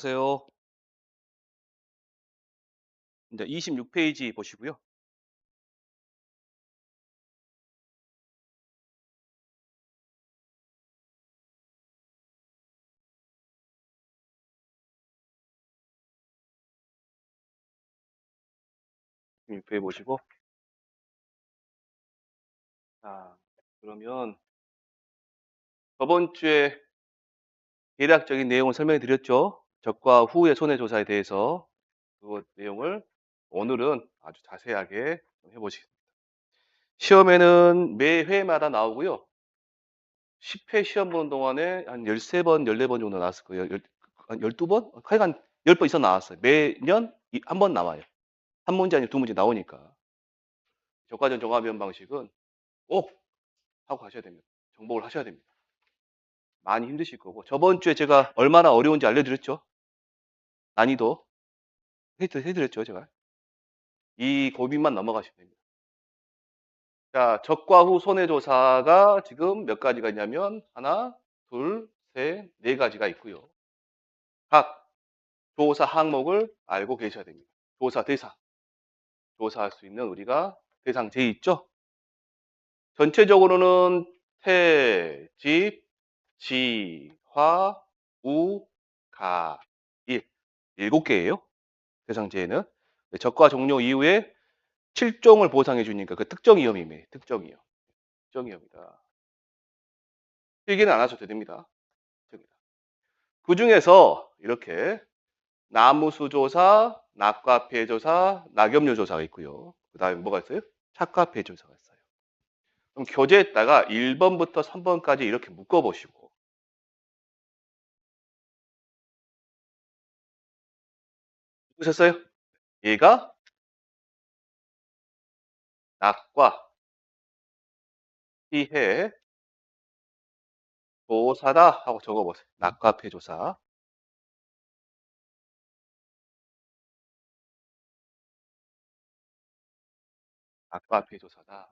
하세요. 이제 26페이지 보시고요. 육 페이지 보시고. 자, 그러면 저번 주에 대략적인 내용을 설명해 드렸죠. 적과 후의 손해조사에 대해서 그 내용을 오늘은 아주 자세하게 좀 해보시겠습니다. 시험에는 매 회마다 나오고요. 10회 시험 보는 동안에 한 13번, 14번 정도 나왔을 거예요. 한 12번? 하여간 10번 이상 나왔어요. 매년 한 번 나와요. 한 문제 아니고 두 문제 나오니까. 적과전 종합이원 방식은 꼭 하고 가셔야 됩니다. 정복을 하셔야 됩니다. 많이 힘드실 거고. 저번 주에 제가 얼마나 어려운지 알려드렸죠? 난이도. 해드렸죠, 제가. 이 고민만 넘어가시면 됩니다. 자, 적과 후 손해조사가 지금 몇 가지가 있냐면, 하나, 둘, 셋, 네 가지가 있고요. 각 조사 항목을 알고 계셔야 됩니다. 조사 대상. 조사할 수 있는 우리가 대상제 있죠? 전체적으로는 태, 집, 지, 화, 우, 가, 일. 7개예요. 대상제에는. 적과 종료 이후에 7종을 보상해 주니까 그 특정 위험이에요. 특정 위험. 특정 위험이다. 필기는 안 하셔도 됩니다. 그 중에서 이렇게 나무수 조사, 낙과 피해 조사, 낙엽류 조사가 있고요. 그 다음에 뭐가 있어요? 착과 피해 조사가 있어요. 그럼 교재에다가 1번부터 3번까지 이렇게 묶어보시고. 보셨어요? 얘가 낙과 피해 조사다 하고 적어보세요. 낙과 피해 조사. 낙과 피해 조사다.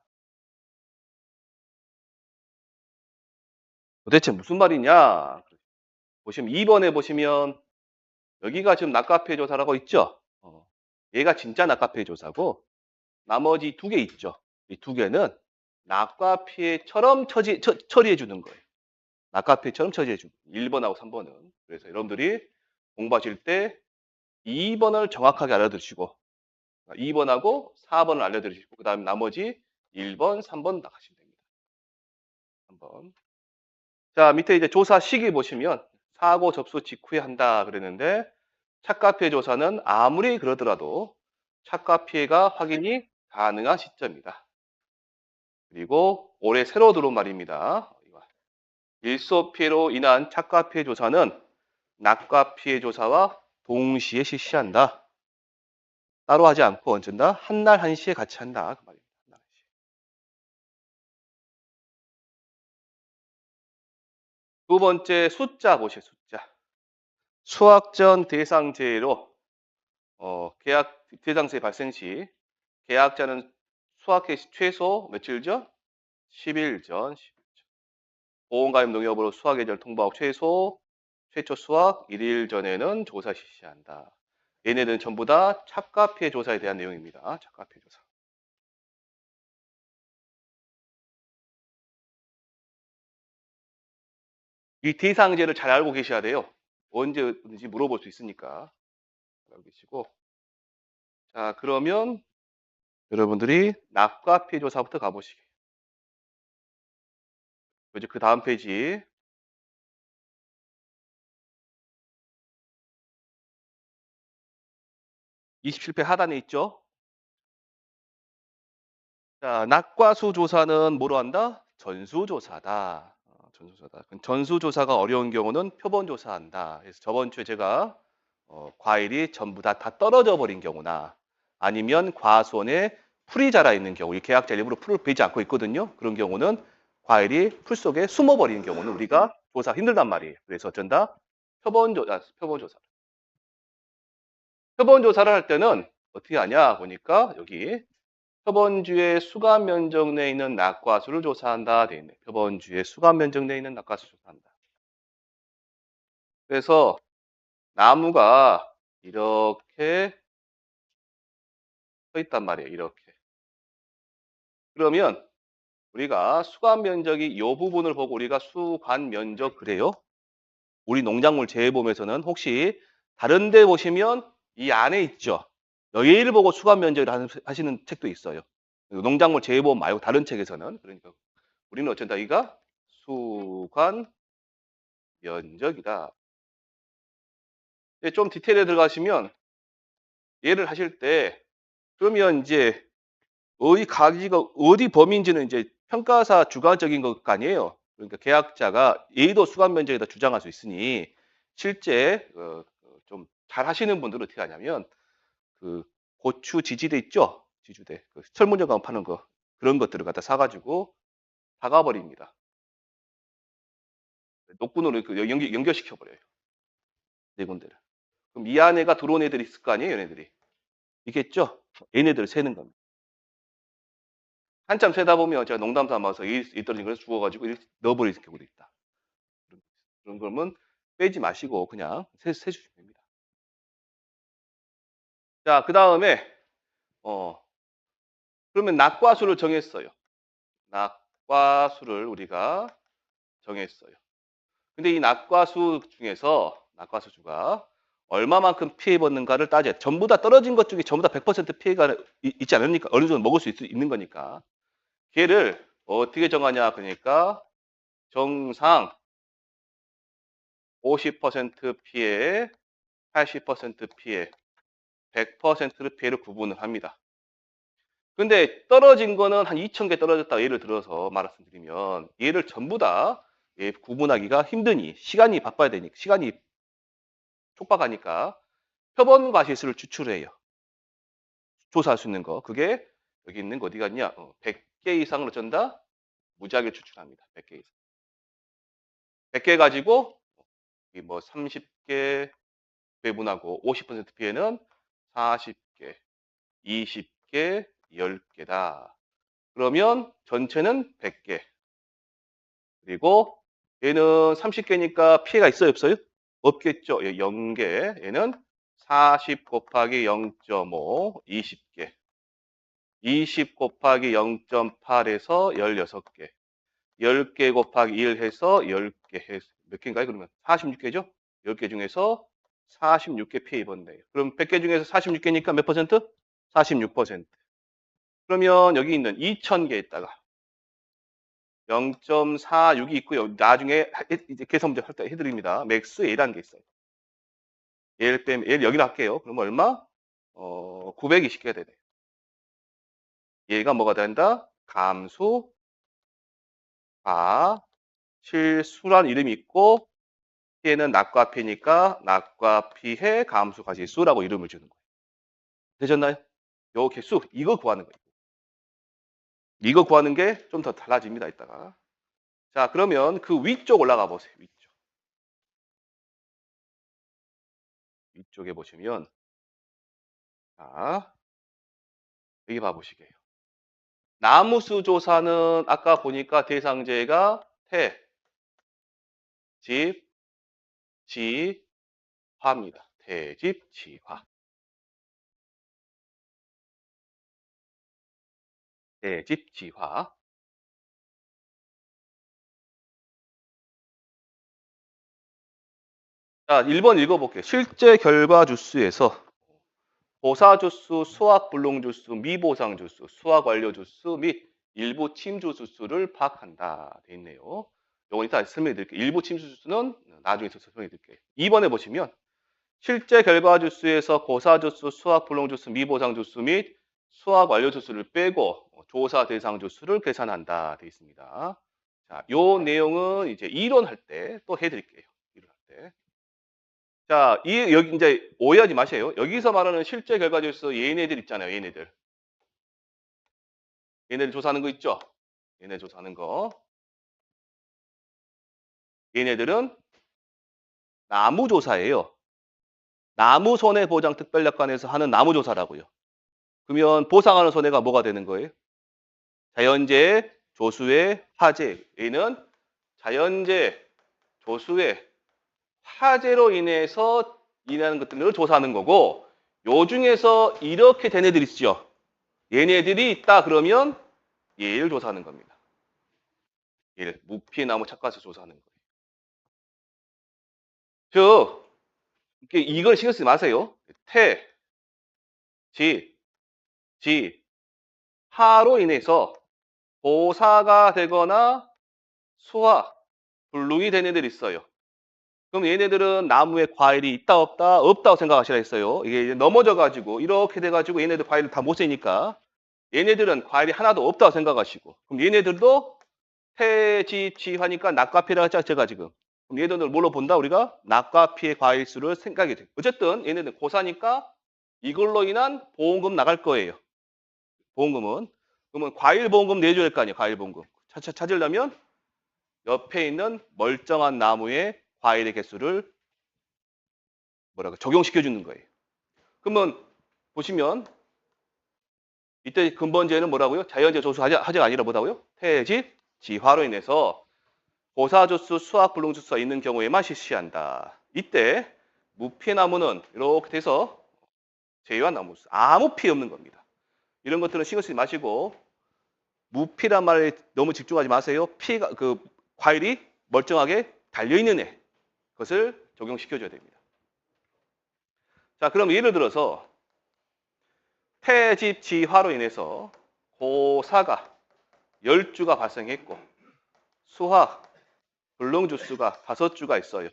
도대체 무슨 말이냐? 보시면 2번에 보시면 여기가 지금 낙과 피해 조사라고 있죠? 얘가 진짜 낙과 피해 조사고 나머지 2개 있죠? 이 2개는 낙과 피해처럼 처리해 주는 거예요. 낙과 피해처럼 처리해 주는 1번하고 3번은. 그래서 여러분들이 공부하실 때 2번을 정확하게 알아두시고 2번하고 4번을 알려드리시고 그 다음에 나머지 1번, 3번 딱 하시면 됩니다. 3번. 자, 밑에 이제 조사 시기 보시면 사고 접수 직후에 한다 그랬는데 착과 피해 조사는 아무리 그러더라도 착과 피해가 확인이 가능한 시점이다. 그리고 올해 새로 들어온 말입니다. 일소 피해로 인한 착과 피해 조사는 낙과 피해 조사와 동시에 실시한다. 따로 하지 않고 언젠다 한 날 한시에 같이 한다 그 말입니다. 두 번째 숫자 보시죠. 숫자. 수학전 대상제로 계약 대상세 발생 시 계약자는 수학 개시 최소 며칠 전? 10일 전. 보험가입 농협으로 수학 계절 통보하고 최초 수학 1일 전에는 조사 실시한다. 얘네들은 전부 다 착과 피해 조사에 대한 내용입니다. 착과 피해 조사. 이 대상제를 잘 알고 계셔야 돼요. 언제든지 물어볼 수 있으니까 알고 계시고. 자, 그러면 여러분들이 낙과 피해 조사부터 가보시게. 이제 그 다음 페이지 27회 하단에 있죠. 자, 낙과수 조사는 뭐로 한다? 전수조사다. 전수조사다. 전수조사가 어려운 경우는 표본조사한다. 그래서 저번 주에 제가 과일이 전부 다 떨어져 버린 경우나 아니면 과수원에 풀이 자라 있는 경우, 이 계약자 일부러 풀을 베지 않고 있거든요. 그런 경우는 과일이 풀 속에 숨어 버리는 경우는 우리가 조사 힘들단 말이에요. 그래서 어쩐다? 표본조사. 표본조사를 할 때는 어떻게 하냐 보니까 여기 표본주의 수감 면적 내에 있는 낙과수를 조사한다 돼 있네. 표본주의 수감 면적 내에 있는 낙과수 조사한다. 그래서 나무가 이렇게 서 있단 말이에요. 이렇게. 그러면 우리가 수관 면적이 이 부분을 보고 우리가 수관 면적 그래요? 우리 농작물 재배보험에서는 혹시 다른 데 보시면 이 안에 있죠. 여기를 보고 수관 면적을 하시는 책도 있어요. 농작물 재배보험 말고 다른 책에서는. 그러니까 우리는 어쩐다 이가 수관 면적이다. 좀 디테일에 들어가시면 얘를 하실 때 그러면 이제 어디 가지가 어디 범위인지는 이제 평가사 주관적인 것 아니에요. 그러니까 계약자가 예의도 수관 면적에다 주장할 수 있으니 실제 좀 잘하시는 분들은 어떻게 하냐면 그 고추 지지대 있죠? 지주대 그 설문점 가면 파는 거 그런 것들을 갖다 사가지고 박아버립니다. 녹분으로 그 연결시켜 버려요. 네 군데를. 그럼 이 안에가 들어온 애들이 있을 거 아니에요, 얘네들이. 있겠죠? 얘네들을 세는 겁니다. 한참 세다 보면 제가 농담 삼아서 이 떨어진 걸 주워가지고 넣어버리는 경우도 있다. 그런 거면 빼지 마시고 그냥 세주시면 됩니다. 자, 그 다음에 그러면 낙과수를 정했어요. 낙과수를 우리가 정했어요. 근데 이 낙과수 중에서 낙과수주가 얼마만큼 피해 받는가를 따져요. 전부 다 떨어진 것 중에 전부 다 100% 피해가 있지 않습니까? 어느 정도 먹을 수 있는 거니까. 걔를 어떻게 정하냐 그러니까 정상 50% 피해, 80% 피해, 100% 피해를 구분을 합니다. 근데 떨어진 거는 한 2,000개 떨어졌다 예를 들어서 말씀드리면 얘를 전부 다 구분하기가 힘드니 시간이 바빠야 되니까 시간이 촉박하니까 표본 과실수를 추출해요. 조사할 수 있는 거. 그게 여기 있는 거 어디 갔냐? 100개 이상을 어쩐다? 무작위를 추출합니다. 100개 이상. 100개 가지고 뭐 30개 배분하고 50% 피해는 40개, 20개, 10개다. 그러면 전체는 100개. 그리고 얘는 30개니까 피해가 있어요, 없어요? 없겠죠. 0개. 얘는 40 곱하기 0.5, 20개. 20 곱하기 0.8에서 16개. 10개 곱하기 1 해서 10개 해서 몇 개인가요? 그러면 46개죠? 10개 중에서 46개 피해 입었네요. 그럼 100개 중에서 46개니까 몇 퍼센트? 46%. 그러면 여기 있는 2,000개에다가 0.46이 있고요. 나중에 이제 계산 문제 할 때 해드립니다. 맥스 A라는 게 있어요. 얘를 빼면 얘를 여기로 할게요. 그러면 얼마? 920개가 되네. 얘가 뭐가 된다? 감수, 과, 실수란 이름이 있고 피해는 낙과 피니까 낙과 피해 감수 과실수라고 이름을 주는 거예요. 되셨나요? 요 개수 이거 구하는 거예요. 이거 구하는 게 좀 더 달라집니다. 이따가. 자, 그러면 그 위쪽 올라가 보세요. 위쪽. 위쪽에 보시면 자, 여기 봐 보시게요. 나무수 조사는 아까 보니까 대상제가 태, 집, 지, 화입니다. 태집, 지화. 태집, 지화. 자, 1번 읽어볼게요. 실제 결과 주수에서 보사 주수, 수학 불능 주수, 미보상 주수, 수학 완료 주수 및 일부 침수 주수를 파악한다. 돼 있네요. 요건 이따 설명해 드릴게요. 일부 침수 주수는 나중에 설명해 드릴게요. 2번에 보시면 실제 결과 주수에서 고사 주수, 수학 불능 주수, 미보상 주수 및 수학 완료 주수를 빼고 조사 대상 주수를 계산한다. 돼 있습니다. 자, 요 내용은 이제 이론할 때 또 해드릴게요. 이론할 때. 자, 여기 이제 오해하지 마세요. 여기서 말하는 실제 결과 주수 얘네들 있잖아요. 얘네들. 얘네들 조사하는 거 있죠? 얘네 조사하는 거. 얘네들은 나무 조사예요. 나무 손해보장 특별약관에서 하는 나무 조사라고요. 그러면 보상하는 손해가 뭐가 되는 거예요? 자연재해, 조수의, 화재. 얘는 자연재해, 조수의, 화재로 인해서 이라는 것들을 조사하는 거고, 요 중에서 이렇게 된 애들이 있죠. 얘네들이 있다 그러면 얘를 조사하는 겁니다. 얘를 무피의 나무 착과수 조사하는 거예요. 즉 이걸 신경 쓰지 마세요. 태, 지, 하로 인해서 보사가 되거나 수화, 불능이 된 애들이 있어요. 그럼 얘네들은 나무에 과일이 있다 없다? 없다고 생각하시라 했어요. 이게 이제 넘어져가지고 이렇게 돼가지고 얘네들 과일을 다 못 세니까 얘네들은 과일이 하나도 없다고 생각하시고, 그럼 얘네들도 태지치하니까 낙과 피라가 제가 지금, 그럼 얘네들 뭘로 본다? 우리가 낙과 피의 과일 수를 생각이 돼. 어쨌든 얘네들 고사니까 이걸로 인한 보험금 나갈 거예요. 보험금은. 그러면 과일 보험금 내줘야 될 거 아니에요. 과일 보험금. 찾으려면 옆에 있는 멀쩡한 나무의 과일의 개수를 적용시켜 주는 거예요. 그러면 보시면 이때 근본제는 뭐라고요? 자연제 조수하자가 아니라 뭐라고요? 태집 지화로 인해서 보사조수, 수학 불능주수가 있는 경우에만 실시한다. 이때 무피의 나무는 이렇게 돼서 제외한 나무 아무 피해 없는 겁니다. 이런 것들은 신경 쓰지 마시고 무피란 말에 너무 집중하지 마세요. 피가 과일이 멀쩡하게 달려 있는 애 그것을 적용시켜줘야 됩니다. 자, 그럼 예를 들어서 태집지화로 인해서 고사가 10주가 발생했고 수화, 불능주수가 5주가 있어요.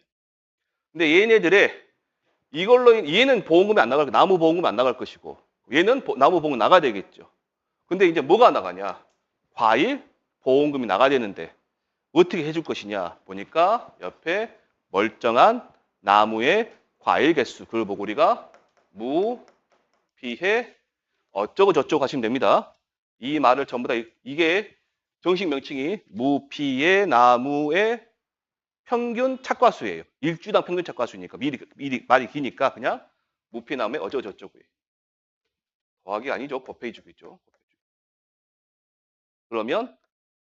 근데 얘네들의 이걸로 얘는 보험금이 안 나갈 나무 보험금이 안 나갈 것이고 얘는 나무 보험금 나가야 되겠죠. 근데 이제 뭐가 나가냐? 과일 보험금이 나가야 되는데 어떻게 해줄 것이냐 보니까 옆에 멀쩡한 나무의 과일 개수 그걸 보고 우리가 무, 피해, 어쩌고 저쩌고 하시면 됩니다. 이 말을 전부 다 이게 정식 명칭이 무피의 나무의 평균 착과수예요. 일주당 평균 착과수니까 미리 말이 기니까 그냥 무피의 나무의 어쩌고 저쩌고예요. 더하기 아니죠. 곱해주겠죠. 그러면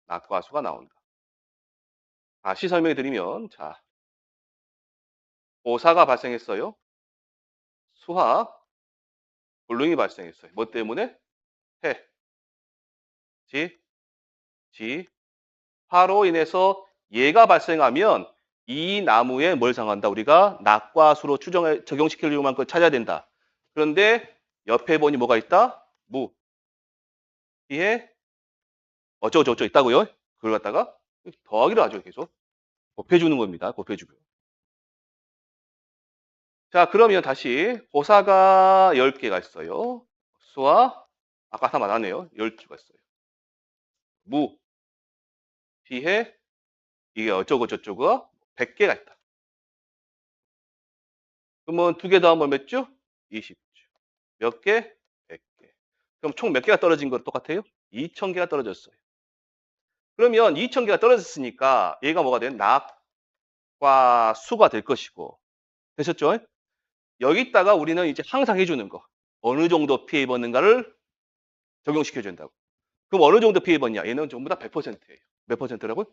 낙과수가 나온다. 다시 설명해 드리면 자 오사가 발생했어요. 수화, 불능이 발생했어요. 뭐 때문에? 해, 지, 화로 인해서 얘가 발생하면 이 나무에 뭘 상한다? 우리가 낙과수로 적용시키려고 한 걸 찾아야 된다. 그런데 옆에 보니 뭐가 있다? 무, 피해, 어쩌고저쩌고 있다고요? 그걸 갖다가 더하기를 하죠. 계속. 곱해주는 겁니다. 곱해주고요. 자, 그러면 다시 고사가 10개가 있어요. 수와 아까 다 말하네요. 10주가 있어요. 무, 피해, 이게 어쩌고 저쩌고 100개가 있다. 그러면 2개 더하면 몇 주? 20주. 몇 개? 100개. 그럼 총 몇 개가 떨어진 거 똑같아요? 2,000개가 떨어졌어요. 그러면 2,000개가 떨어졌으니까 얘가 뭐가 된? 낙과 수가 될 것이고. 되셨죠? 여기다가 우리는 이제 항상 해주는 거. 어느 정도 피해 입었는가를 적용시켜 준다고. 그럼 어느 정도 피해 입었냐? 얘는 전부 다 100%예요. 몇 퍼센트라고요?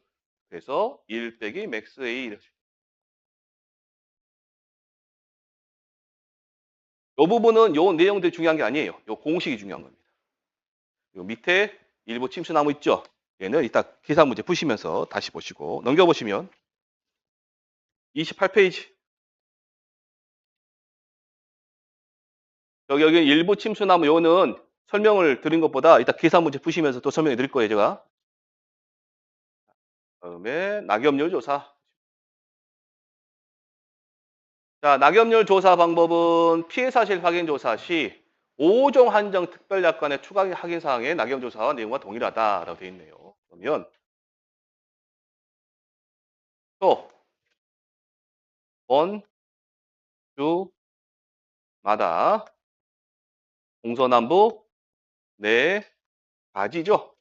그래서 1 빼기 맥스 A 이렇게. 이 부분은 요 내용들이 중요한 게 아니에요. 요 공식이 중요한 겁니다. 요 밑에 일부 침수나무 있죠? 얘는 이따 계산 문제 푸시면서 다시 보시고 넘겨보시면 28페이지. 여기 일부 침수나무 요는 설명을 드린 것보다 이따 계산 문제 푸시면서 또 설명해 드릴 거예요, 제가. 그다음에 낙엽률 조사. 자, 낙엽률 조사 방법은 피해 사실 확인 조사 시 5종 한정 특별약관의 추가 확인 사항의 낙엽 조사와 내용과 동일하다라고 되어 있네요. 그러면 또 번 주마다 동서남북 네 가지죠.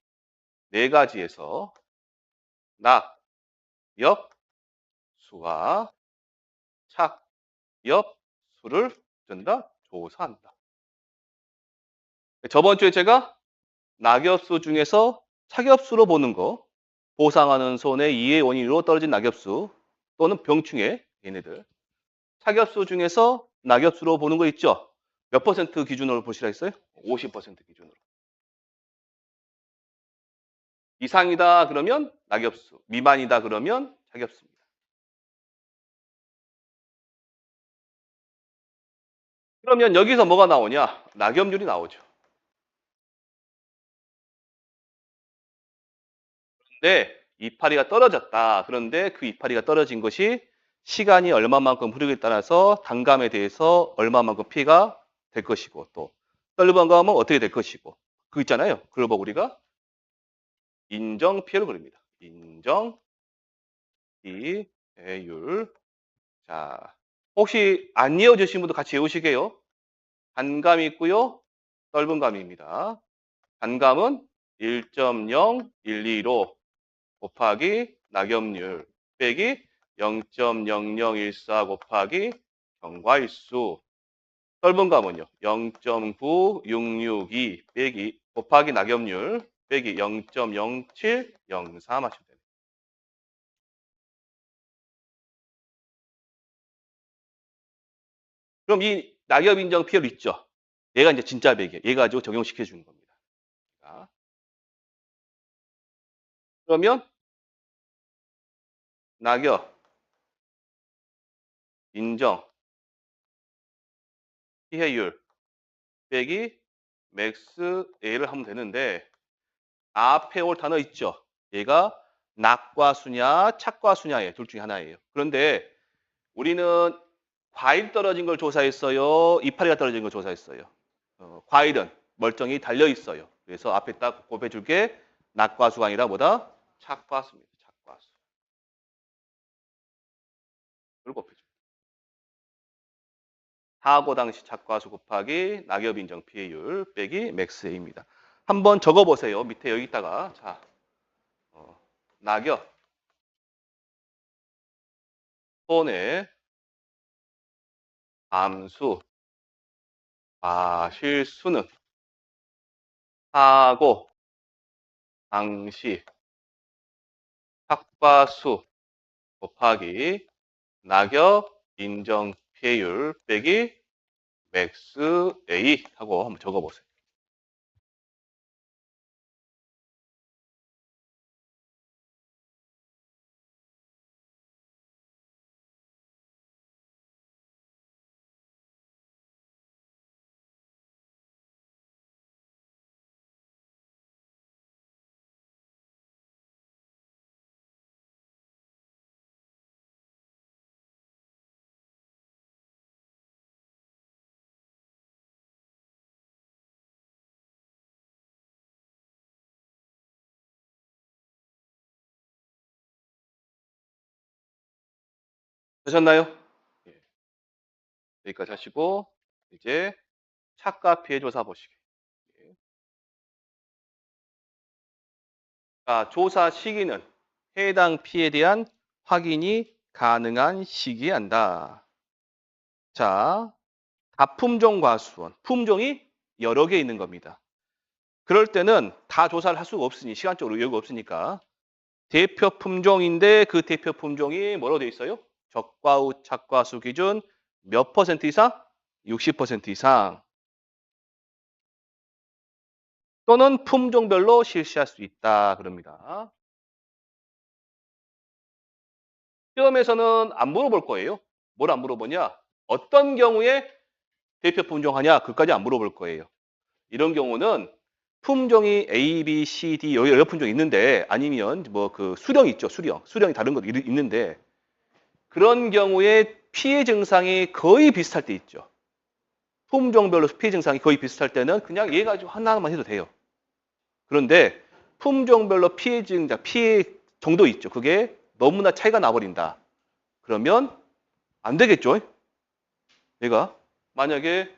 네 가지에서 낙, 엽, 수와 착, 엽, 수를 준다 조사한다. 저번 주에 제가 낙엽수 중에서 착엽수로 보는 거, 보상하는 손의 이해 원인으로 떨어진 낙엽수 또는 병충해 얘네들. 착엽수 중에서 낙엽수로 보는 거 있죠? 몇 퍼센트 기준으로 보시라 했어요? 50% 기준으로. 이상이다 그러면 낙엽수, 미만이다 그러면 자격수입니다. 그러면 여기서 뭐가 나오냐? 낙엽률이 나오죠. 근데 이파리가 떨어졌다. 그런데 그 이파리가 떨어진 것이 시간이 얼마만큼 흐르기에 따라서 단감에 대해서 얼마만큼 피해가 될 것이고 또 썰번 감은 어떻게 될 것이고 그거 있잖아요. 그걸 보고 우리가 인정 피해를 그립니다. 인정 피해율. 자, 혹시 안 이어주신 분도 같이 외우시게요. 단감이 있고요. 썰분 감입니다. 단감은 1.0125 곱하기 낙엽률 빼기 0.0014 곱하기 경과일수. 썰분 감은요. 0.9662 빼기 곱하기 낙엽률 빼기 0.0703 하시면 됩니다. 그럼 이 낙엽 인정 피해율 있죠? 얘가 이제 진짜 배기예요. 얘 가지고 적용시켜 주는 겁니다. 자, 그러면 낙엽 인정 피해율 빼기 맥스 A를 하면 되는데 앞에 올 단어 있죠? 얘가 낙과 수냐 착과 수냐예요. 둘 중에 하나예요. 그런데 우리는 과일 떨어진 걸 조사했어요. 이파리가 떨어진 걸 조사했어요. 과일은 멀쩡히 달려 있어요. 그래서 앞에 딱 곱해 줄게 낙과 수가 아니라 뭐다? 착과 수입니다. 착과 수. 그걸 곱해 줘. 사고 당시 착과수 곱하기 낙엽 인정 피해율 빼기 맥스 A입니다. 한번 적어보세요. 밑에 여기다가 자 낙엽 손해 암수 실수는 사고 당시 착과수 곱하기 낙엽 인정 피해율 빼기 맥스 A 하고 한번 적어보세요. 되셨나요? 예, 여기까지 하시고 이제 착과 피해 조사 보시기. 자, 조사 시기는 해당 피해에 대한 확인이 가능한 시기에 한다. 자, 다품종 과수원. 품종이 여러 개 있는 겁니다. 그럴 때는 다 조사를 할 수가 없으니 시간적으로 여유가 없으니까 대표 품종인데 그 대표 품종이 뭐로 되어 있어요? 적과후 착과수 기준 몇 퍼센트 이상? 60% 이상. 또는 품종별로 실시할 수 있다. 그럽니다. 시험에서는 안 물어볼 거예요. 뭘 안 물어보냐? 어떤 경우에 대표 품종하냐? 그까지 안 물어볼 거예요. 이런 경우는 품종이 A, B, C, D 여러 품종이 있는데 아니면 뭐 그 수령 있죠. 수령이 다른 것도 있는데 그런 경우에 피해 증상이 거의 비슷할 때 있죠. 품종별로 피해 증상이 거의 비슷할 때는 그냥 얘 가지고 하나만 해도 돼요. 그런데 품종별로 피해 증상, 피해 정도 있죠. 그게 너무나 차이가 나버린다. 그러면 안 되겠죠. 얘가 만약에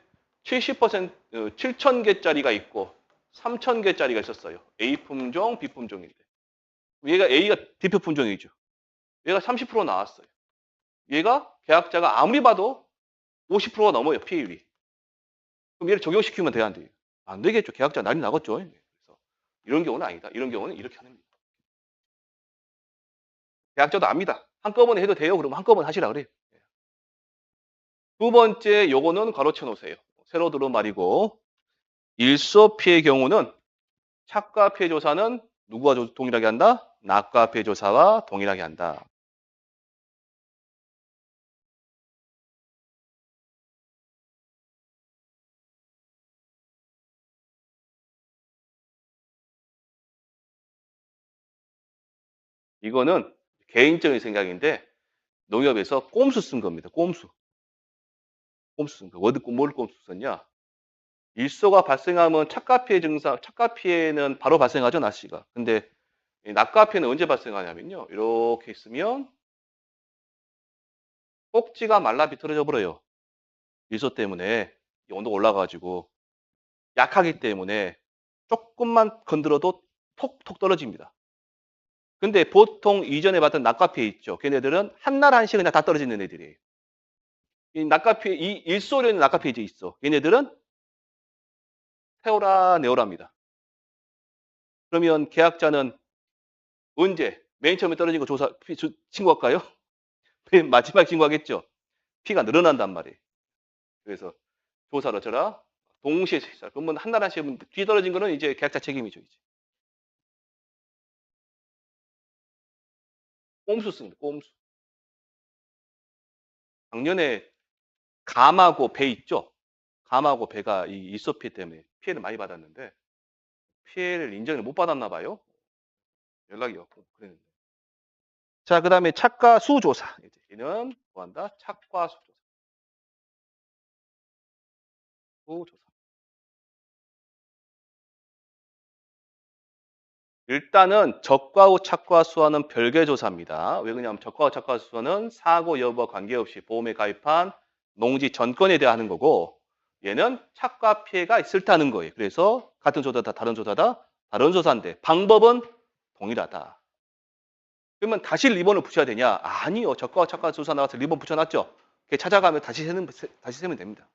70% 7,000개짜리가 있고 3,000개짜리가 있었어요. A 품종, B 품종인데. 얘가 A가 대표 품종이죠. 얘가 30% 나왔어요. 얘가 계약자가 아무리 봐도 50%가 넘어요. 피해율이. 그럼 얘를 적용시키면 돼야 안 돼요? 안 되겠죠. 계약자 난리 나겠죠. 그래서 이런 경우는 아니다. 이런 경우는 이렇게 하는 거예요. 계약자도 압니다. 한꺼번에 해도 돼요. 그러면 한꺼번에 하시라 그래요. 두 번째 요거는 가로쳐 놓으세요. 새로 들어온 말이고 일소 피의 경우는 착과 피의 조사는 누구와 동일하게 한다? 낙과 피의 조사와 동일하게 한다. 이거는 개인적인 생각인데 농협에서 꼼수 쓴 겁니다. 꼼수. 꼼수 쓴 거. 뭘 꼼수 썼냐? 일소가 발생하면 착과 피해 증상, 착과 피해는 바로 발생하죠, 낮씨가. 근데 이 낙과 피해는 언제 발생하냐면요. 이렇게 있으면 꼭지가 말라 비틀어져 버려요. 일소 때문에 이 온도가 올라가가지고 약하기 때문에 조금만 건드려도 톡톡 떨어집니다. 근데 보통 이전에 봤던 낙과 피해 있죠. 걔네들은 한날 한시에 그냥 다 떨어지는 애들이에요. 이 낙과 피해, 이 일소련의 낙과 피해 이제 있어. 얘네들은 세오라 네오라입니다. 그러면 계약자는 언제 맨 처음에 떨어진 거 신고할까요? 맨 마지막에 신고하겠죠. 피가 늘어난단 말이에요. 그래서 조사를 어쩌라? 동시에 시작. 그러면 한날 한시에 뒤 떨어진 거는 이제 계약자 책임이죠. 이제. 꼼수 씁니다. 꼼수. 작년에 감하고 배 있죠. 감하고 배가 이 일소 피해 때문에 피해를 많이 받았는데 피해를 인정을 못 받았나 봐요. 연락이 왔고 그랬는데. 자, 그다음에 착과 수 조사. 얘는 뭐한다? 착과 수 조사. 수 조사. 일단은 적과 후 착과 수와는 별개 조사입니다. 왜 그러냐면 적과 후 착과 수와는 사고 여부와 관계없이 보험에 가입한 농지 전권에 대해 하는 거고 얘는 착과 피해가 있을 때 하는 거예요. 그래서 같은 조사다 다른 조사다 다른 조사인데 방법은 동일하다. 그러면 다시 리본을 붙여야 되냐? 아니요. 적과 후 착과 조사 나와서 리본 붙여놨죠. 찾아가면 다시 세면 됩니다.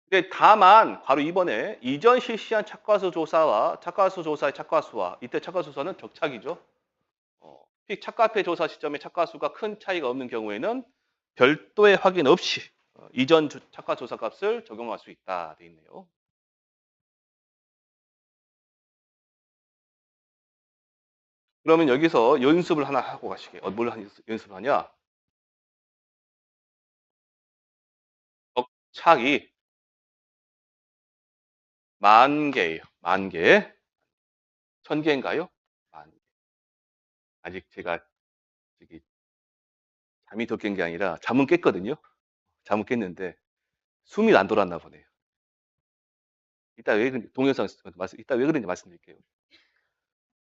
근데 다만 바로 이번에 이전 실시한 착과수 조사와 착과수 조사의 착과수와 이때 착과수서는 적착이죠. 착과폐 조사 시점에 착과수가 큰 차이가 없는 경우에는 별도의 확인 없이 이전 착과 조사 값을 적용할 수 있다 돼 있네요. 그러면 여기서 연습을 하나 하고 가시게. 뭘 연습을 하냐? 적착이 만 개예요. 만 개. 천 개인가요? 만 개. 아직 제가 저기 잠이 더 깬 게 아니라 잠은 깼거든요. 잠은 깼는데 숨이 안 돌았나 보네요. 이따 왜 그런지 동영상 이따 왜 그런지 말씀드릴게요.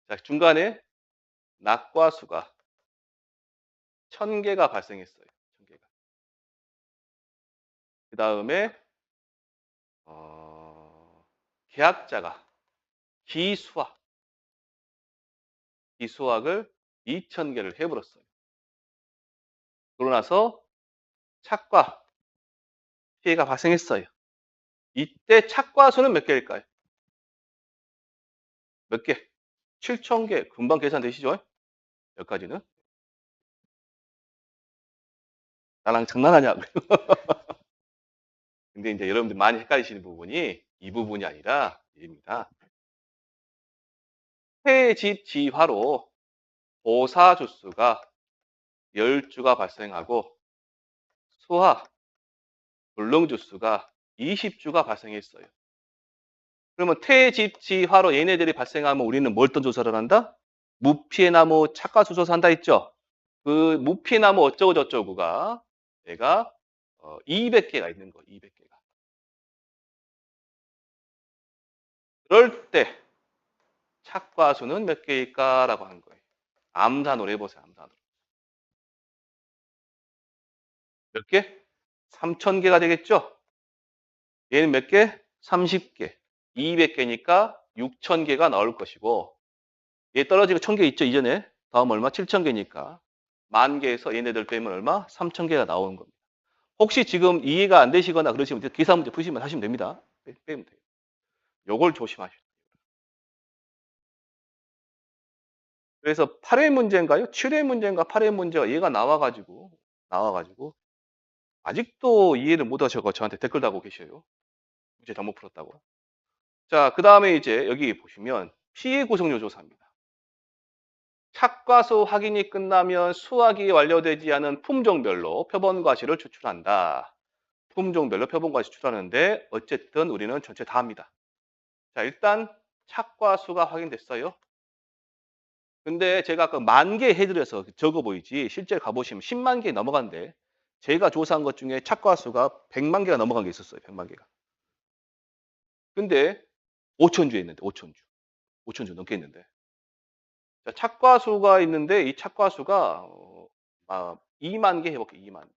자, 중간에 낙과 수가 1000개가 발생했어요. 1000개가. 그다음에 계약자가 기수학, 기수학을 2000개를 해버렸어요. 그러고 나서 착과 피해가 발생했어요. 이때 착과 수는 몇 개일까요? 몇 개? 7000개. 금방 계산되시죠? 여기까지는. 나랑 장난하냐고. 근데 이제 여러분들 많이 헷갈리시는 부분이 이 부분이 아니라 입니다. 폐집지화로 보사주수가 10주가 발생하고 수화 불능주수가 20주가 발생했어요. 그러면 퇴집지화로 얘네들이 발생하면 우리는 뭘 어떤 조사를 한다? 무피해 나무 착과수 조사한다 했죠? 그 무피해 나무 어쩌고 저쩌고가 얘가 200개가 있는 거 200개가. 그럴 때 착과수는 몇 개일까라고 하는 거예요. 암산으로 해보세요. 암산으로. 몇 개? 3000개가 되겠죠? 얘는 몇 개? 30개. 200개니까 6000개가 나올 것이고 얘 떨어지고 1000개 있죠, 이전에. 다음 얼마? 7000개니까. 10,000개에서 얘네들 빼면 얼마? 3000개가 나오는 겁니다. 혹시 지금 이해가 안 되시거나 그러시면 계산 문제 푸시면 하시면 됩니다. 빼면 돼요. 요걸 조심하셔야 돼요. 그래서 8회 문제인가요? 7회 문제인가 8회 문제가 얘가 나와가지고 나와가지고 아직도 이해를 못 하셔서 저한테 댓글 달고 계셔요. 문제 잘못 풀었다고. 자, 그 다음에 이제 여기 보시면 피해 구성요 조사입니다. 착과수 확인이 끝나면 수확이 완료되지 않은 품종별로 표본 과실을 추출한다. 품종별로 표본 과실 추출하는데 어쨌든 우리는 전체 다 합니다. 자, 일단 착과수가 확인됐어요. 근데 제가 아까 10,000개 해드려서 적어 보이지 실제 가보시면 10만 개 넘어간데 제가 조사한 것 중에 착과수가 100만 개가 넘어간 게 있었어요. 100만 개가. 근데 5,000주 했는데 5,000주. 5,000주 넘게 했는데. 자, 착과수가 있는데 이 착과수가 2만 개 해볼게요. 2만 개.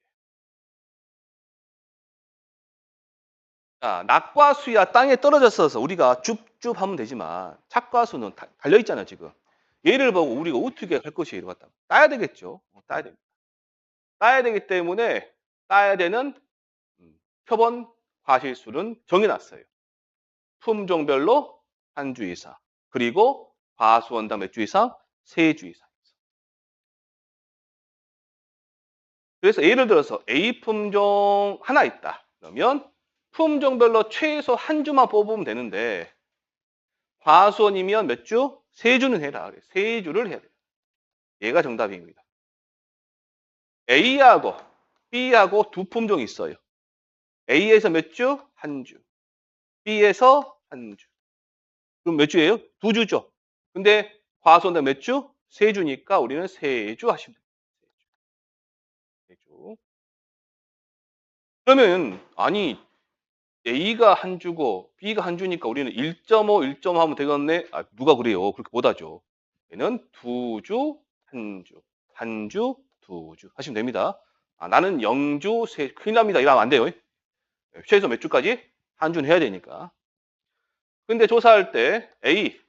자, 낙과수야 땅에 떨어졌어서 우리가 줍줍 하면 되지만 착과수는 달려있잖아요. 지금. 얘를 보고 우리가 어떻게 할 것이에요. 이거 갖다가. 따야 되겠죠. 따야 됩니다. 따야 되기 때문에 따야 되는 표본 과실수는 정해놨어요. 품종별로 한 주 이상. 그리고 과수원당 몇 주 이상? 3주 이상. 그래서 예를 들어서 A 품종 하나 있다. 그러면 품종별로 최소 한 주만 뽑으면 되는데 과수원이면 몇 주? 3주는 해라. 3주를 해야 돼요. 얘가 정답입니다. A하고 B하고 두 품종이 있어요. A에서 몇 주? 한 주. B에서 한 주. 그럼 몇 주예요? 2주죠. 근데 과수원당 몇 주? 3주니까 우리는 3주 하시면 돼요. 3주. 그러면 아니 A가 한 주고 B가 한 주니까 우리는 1.5, 1.5 하면 되겠네. 누가 그래요? 그렇게 못하죠. 얘는 2주, 한 주, 한 주, 2주 하시면 됩니다. 나는 0주, 큰일 납니다. 이러면 안 돼요. 최소 몇 주까지? 한 주는 해야 되니까. 근데 조사할 때 A,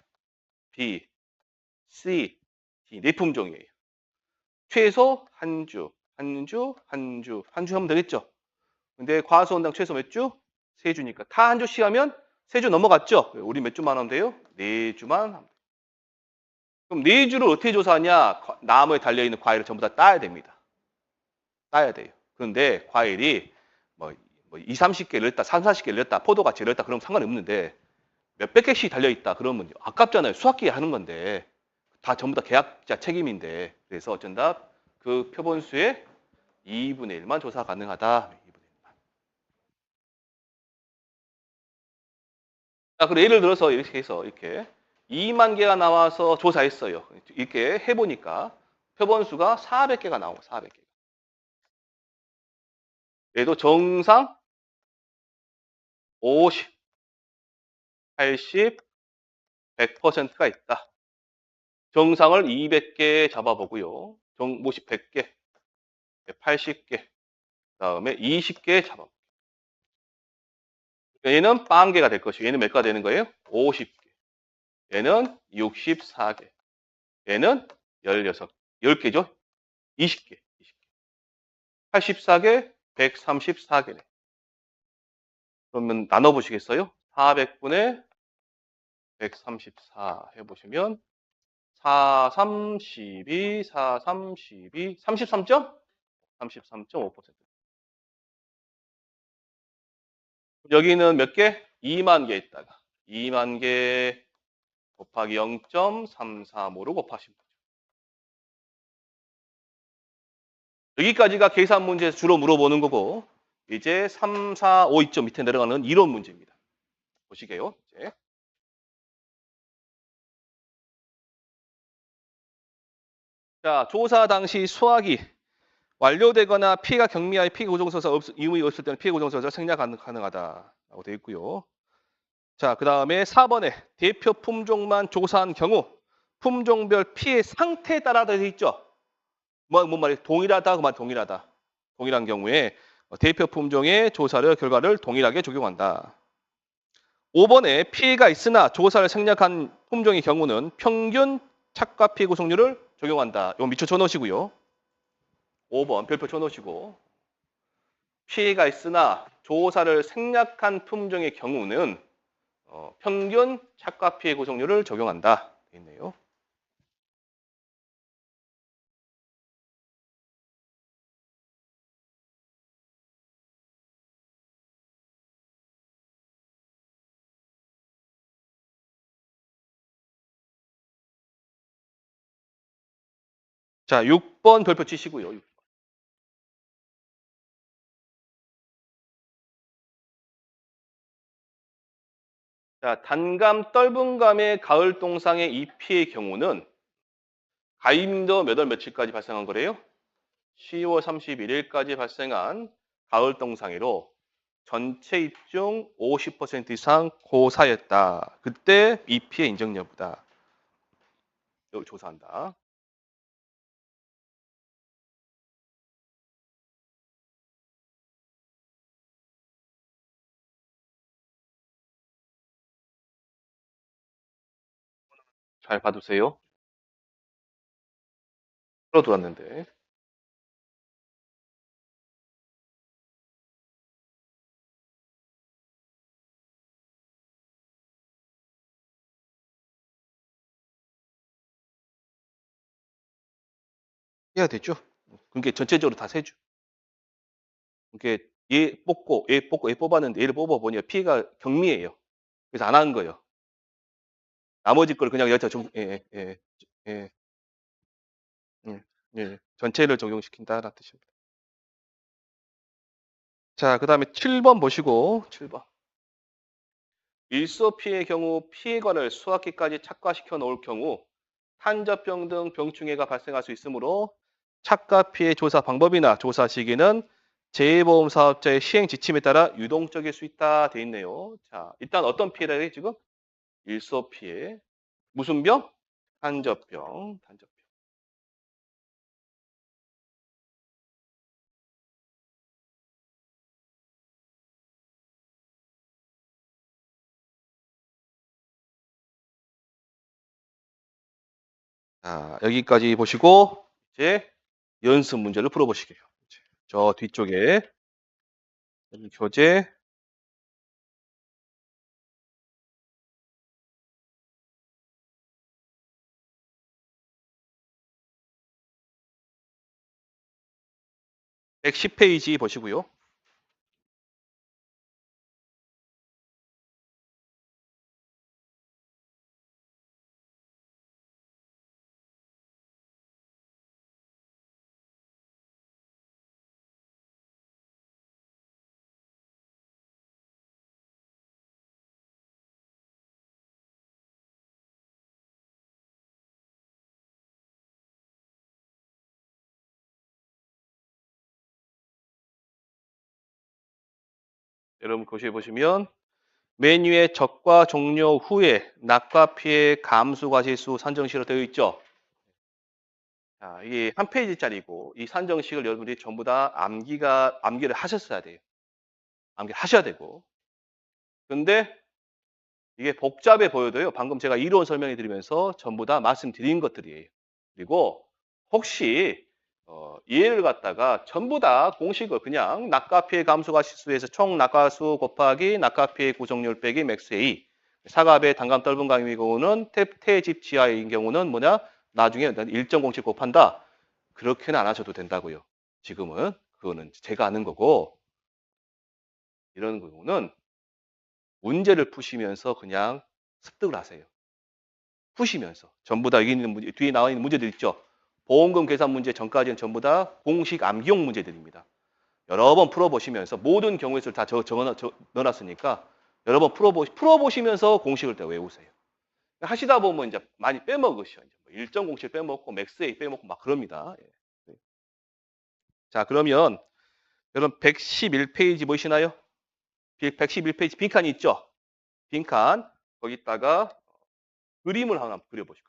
B, C, D 네 품종이에요. 최소 한 주, 한 주, 한 주, 한 주 하면 되겠죠. 근데 과수원당 최소 몇 주? 3주니까. 다 한 주씩 하면 3주 넘어갔죠? 우리 몇 주만 하면 돼요? 4주만 하면 돼요. 그럼 4주를 어떻게 조사하냐? 나무에 달려있는 과일을 전부 다 따야 됩니다. 따야 돼요. 그런데 과일이 뭐 2, 30개 열렸다, 3, 40개 열렸다, 포도같이 열렸다 그러면 상관이 없는데 몇백 개씩 달려있다 그러면 아깝잖아요. 수학기에 하는 건데 다 전부 다 계약자 책임인데 그래서 어쩐다? 그 표본수의 2분의 1만 조사 가능하다. 2분의 1만. 자, 그리고 예를 들어서 이렇게 해서 이렇게 2만 개가 나와서 조사했어요. 이렇게 해보니까 표본수가 400개가 나오고 400개. 얘도 정상 50, 80, 100%가 있다. 정상을 200개 잡아보고요. 정모식 100개, 80개, 그다음에 20개 잡아보고. 얘는 빵개가 될 것이고 얘는 몇 개가 되는 거예요? 50개. 얘는 64개. 얘는 16, 10개죠? 20개. 84개, 134개네. 그러면 나눠보시겠어요? 400분의 134 해보시면 4, 32, 4, 32, 33점? 33.5%. 여기는 몇 개? 2만 개 있다가 2만 개 곱하기 0.335로 곱하시면 되죠. 여기까지가 계산 문제에서 주로 물어보는 거고 이제 3, 4, 5, 2점 밑에 내려가는 이론 문제입니다. 보시게요. 이제. 자, 조사 당시 수확이 완료되거나 피해가 경미하여 피해 고정서가 이의 없을 때는 피해 고정서가 생략 가능하다라고 되어 있고요. 자, 그 다음에 4번에 대표 품종만 조사한 경우 품종별 피해 상태에 따라 되어 있죠. 뭔 말이에요? 동일하다, 그 말 동일하다. 동일한 경우에 대표 품종의 조사를 결과를 동일하게 적용한다. 5번에 피해가 있으나 조사를 생략한 품종의 경우는 평균 착과 피해 구성률을 적용한다. 이거 밑줄 쳐놓으시고요. 5번 별표 쳐놓으시고 피해가 있으나 조사를 생략한 품종의 경우는 평균 착과 피해 구성률을 적용한다. 되어 있네요. 자, 6번 별표 치시고요. 자, 단감, 떫은감의 가을 동상의 잎의 경우는 가임도 몇 월 며칠까지 발생한 거래요? 10월 31일까지 발생한 가을 동상으로 전체 잎 중 50% 이상 고사였다. 그때 잎의 인정 여부다. 이걸 조사한다. 잘 봐두세요. 풀어두었는데. 해야 되죠? 그게 전체적으로 다 세죠. 그게 얘 뽑았는데 얘를 뽑아보니 피해가 경미해요. 그래서 안 한 거예요. 나머지 걸 그냥 여기다 예, 예, 예. 전체를 적용시킨다라는 뜻입니다. 자, 그 다음에 7번 보시고, 7번. 일소 피해의 경우 피해관을 수학기까지 착과시켜 놓을 경우 탄저병 등 병충해가 발생할 수 있으므로 착가 피해 조사 방법이나 조사 시기는 재해보험 사업자의 시행 지침에 따라 유동적일 수 있다 돼 있네요. 자, 일단 어떤 피해라 해 지금? 일소 피해. 무슨 병? 탄저병. 탄저병. 자, 여기까지 보시고 이제 연습 문제를 풀어보시게요. 저 뒤쪽에 여기 교재 110페이지 보시고요. 여러분 교시해 보시면 맨 위에 적과 종료 후에 낙과 피해 감수 과실수 산정식으로 되어 있죠. 자, 이게 한 페이지짜리고 이 산정식을 여러분들이 전부 다 암기를 하셨어야 돼요. 암기를 하셔야 되고. 근데 이게 복잡해 보여도요. 방금 제가 이론 설명해 드리면서 전부 다 말씀드린 것들이에요. 그리고 혹시 얘를 갖다가 전부 다 공식을 그냥 낙과피해 감소가 실수에서 총 낙과수 곱하기 낙과피해 구성률 빼기 맥스 A 사갑의 단감 떫은 감의 경우는 태집 지하인 경우는 뭐냐 나중에 일정 공식 곱한다 그렇게는 안 하셔도 된다고요. 지금은 그거는 제가 아는 거고 이런 경우는 문제를 푸시면서 그냥 습득을 하세요. 푸시면서 전부 다 여기 있는 문제, 뒤에 나와 있는 문제들 있죠. 보험금 계산 문제 전까지는 전부 다 공식 암기용 문제들입니다. 여러 번 풀어보시면서 모든 경우의 수를 다 넣어놨으니까 여러 번 풀어보시면서 공식을 다 외우세요. 하시다 보면 이제 많이 빼먹으셔. 이제 뭐 일정 공식 빼먹고 맥스 A 빼먹고 막 그럽니다. 예. 네. 자, 그러면 여러분 111페이지 보이시나요? 111페이지 빈칸이 있죠? 빈칸 거기다가 그림을 하나 그려보시죠.